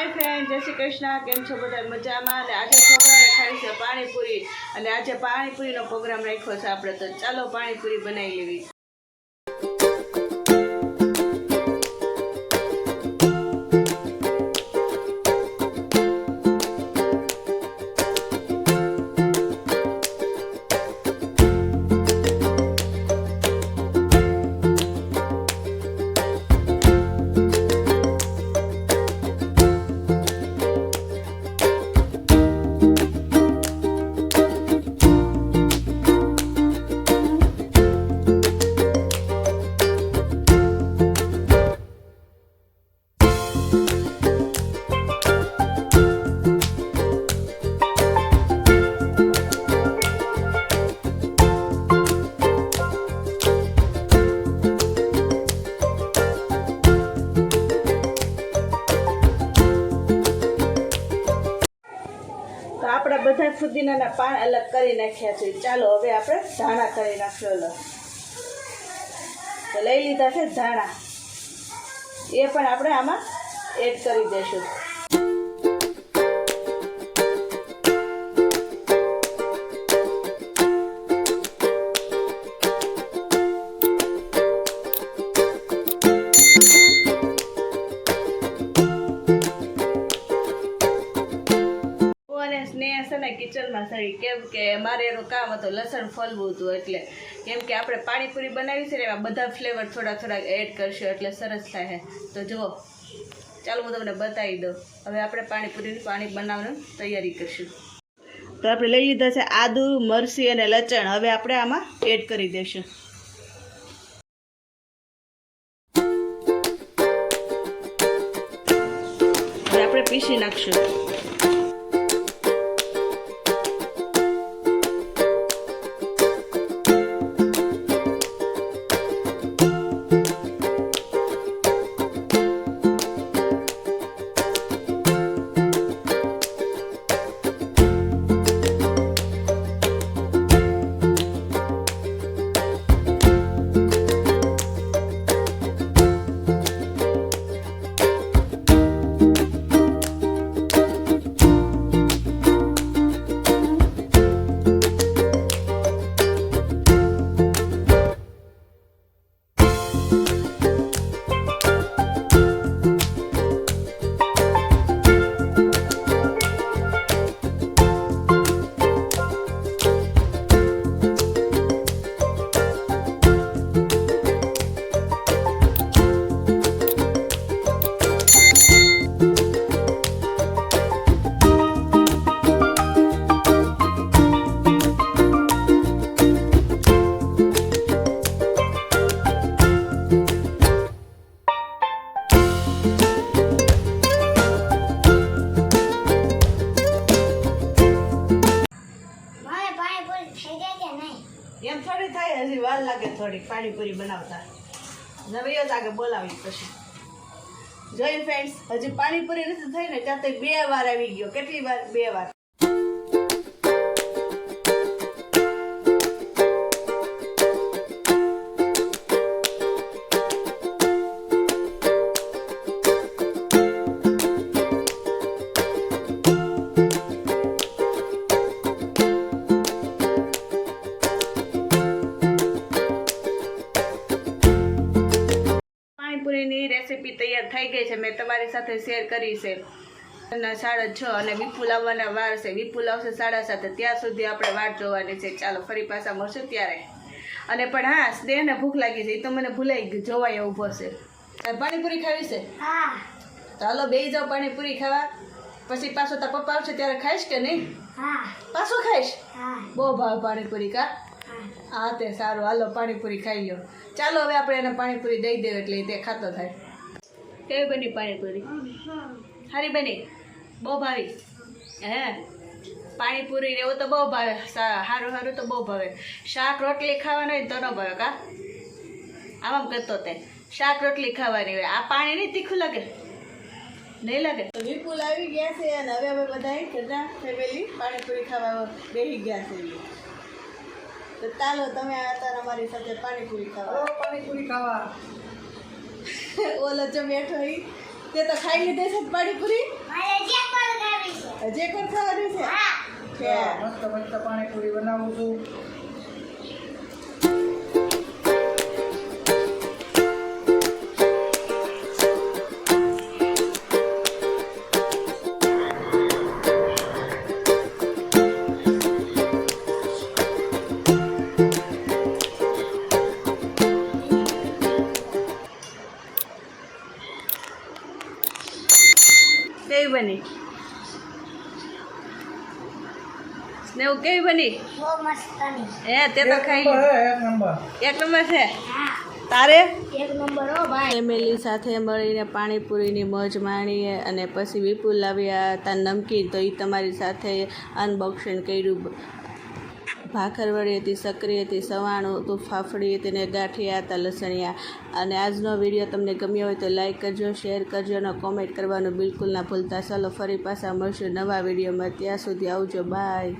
Hi friend, जय श्री कृष्ण। केम छो बधा मजामां? અને આજે છોકરાને ખાઈ છે પાણીપુરી અને આજે પાણીપુરીનો પ્રોગ્રામ રાખ્યો છે આપણે, તો ચાલો પાણીપુરી બનાવી લેવી। तो આપણે બધા ફુદીનાના પાન અલગ કરી નાખ્યા છે। ચાલો હવે આપણે ધાણા કરી નાખશું અલગ। તો લઈ લીધા છે ધાણા, એ પણ આપણે આમાં એડ કરી દઈશું। किचन में सड़ी केम के मारे एनु काम हतुं लसण फलवुं हतुं एटले केम के आपणे पाणीपुरी बनावी छे ने एमां बधा फ्लेवर थोड़ा थोड़ा एड करशुं एटले सरस थाय। तो जुओ, चालो हूँ तमने बतावी दऊं। हवे आपणे पाणीपुरीनी पाणी बनावવાની तैयारी करशुं। तो आपणे लई लीधा छे आदु, मरची अने लचण। हवे आपणे आमां एड करी देशुं। हवे आपणे पीसी नाखशुं। एम थोड़ी थाय, हजी वार लागे थोड़ी पाणीपुरी बनावता। नवीयो ज आगे बोलावी पछी जोई फ्रेंड्स, हजी पाणीपुरी नथी थई ने त्यां ते 2 वार आवी गयो। केटली वार? 2 वार। પાણીપુરીની રેસીપી તૈયાર થઈ ગઈ છે, મેં તમારી સાથે શેર કરી છે। 6:30 અને વિપુલ આવવાના વાર છે। વિપુલ આવશે 7:30, ત્યાં સુધી આપણે વાટ જોવાની છે। ચાલો ફરી પાછા મળશું ત્યારે। અને પણ હા, સ્નેહને ભૂખ લાગી છે, એ તો મને ભૂલાઈ ગયું, જોવાય ઊભો છે। પાણીપુરી ખાવી છે? હા। ચાલો બેસી જાઓ પાણીપુરી ખાવા। પછી પાછો તાર પપ્પા આવશે ત્યારે ખાઈશ કે નહીં? હા। પાછો ખાઈશ? હા। બહુ ભાવ પાણીપુરી કા? હા તે સારું, હાલો પાણીપુરી ખાઈ લો। ચાલો હવે આપણે એને પાણીપુરી દઈ દેવ એટલે તે ખાતો થાય। કેવી બની પાણીપુરી? સારી બની? બહુ ભાવી? હે, પાણીપુરી એવું તો બહુ ભાવે, સારું સારું તો બહુ ભાવે। શાક રોટલી ખાવાની હોય તો ન ભાવે કા? આમ કરતો તે શાક રોટલી ખાવાની હોય, આ પાણી નહીં તીખું લાગે? નહીં લાગે? તો વિપુલ આવી ગયા છે અને હવે અમે બધા ઘરના ફેમિલી પાણીપુરી ખાવા બેસી ગયા છે। તો ચાલો તમે અત્યારે અમારી સાથે પાણીપુરી ખાવા। પાણીપુરી ખાવા ઓલો જો બેઠો તે તો ખાઈ લીધી છે પાણીપુરી હજી એક વાર ખાવાની છે મસ્ત મસ્ત પાણીપુરી બનાવું છું. કેવી બની સ્નેહ કેવી બની તે તો ખાઈ લીધી. એક નંબર. 1 નંબર છે તારે 1 નંબર હો ભાઈ. ફેમિલી સાથે મળીને પાણીપુરીની મોજ માણીએ અને પછી વિપુલ લાવ્યા હતા નમકીન, તો એ તમારી સાથે અનબોક્સિંગ કર્યું. ભાખરવડી હતી, સક્રી હતી, સવાણું હતું, ફાફડી હતી ને ગાંઠિયા હતા લસણિયા. અને આજનો વિડીયો તમને ગમ્યો હોય તો લાઈક કરજો, શેર કરજો અને કોમેન્ટ કરવાનું બિલકુલ ના ભૂલતા. ચાલો ફરી પાછા મળશું નવા વિડીયોમાં. ત્યાં સુધી આવજો, બાય.